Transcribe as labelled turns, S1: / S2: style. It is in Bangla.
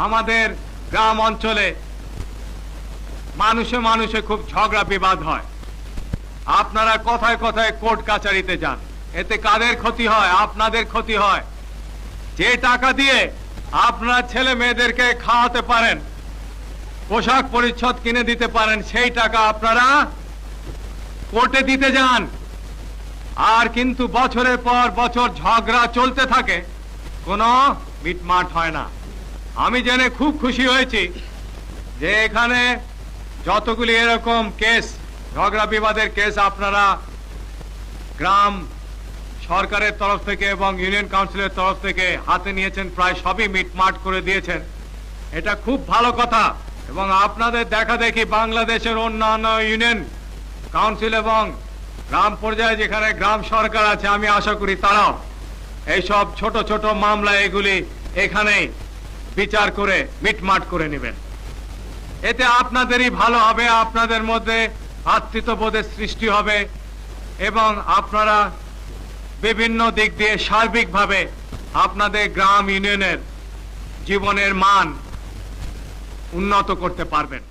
S1: আমাদের গ্রাম অঞ্চলে মানুষে মানুষে খুব ঝগড়া বিবাদ হয়। আপনারা কথায় কথায় কোর্ট কাচারিতে যান, এতে কাদের ক্ষতি হয়? আপনাদের ক্ষতি হয়। যে টাকা দিয়ে আপনারা ছেলে মেয়েদেরকে খাওয়াতে পারেন, পোশাক পরিচ্ছদ কিনে দিতে পারেন, সেই টাকা আপনারা কোর্টে দিতে যান। আর কিন্তু বছরের পর বছর ঝগড়া চলতে থাকে, কোনো মিটমাট হয় না। আমি জেনে খুব খুশি হয়েছি যে এখানে যতগুলি এরকম কেস, ঝগড়া বিবাদের কেস আপনারা গ্রাম সরকারের তরফ থেকে এবং ইউনিয়ন কাউন্সিলের তরফ থেকে হাতে নিয়েছেন, প্রায় সবই মিটমাট করে দিয়েছেন। এটা খুব ভালো কথা। এবং আপনাদের দেখা দেখি বাংলাদেশের অন্যান্য ইউনিয়ন কাউন্সিল এবং গ্রাম পর্যায়ে যেখানে গ্রাম সরকার আছে, আমি আশা করি তারাও এইসব ছোট ছোট মামলা এগুলি এখানেই বিচার করে মিটমাট করে নেবেন। এতে আপনাদেরই ভালো হবে, আপনাদের মধ্যে ভ্রাতৃত্ববোধের সৃষ্টি হবে এবং আপনারা বিভিন্ন দিক দিয়ে সার্বিকভাবে আপনাদের গ্রাম ইউনিয়নের জীবনের মান উন্নত করতে পারবেন।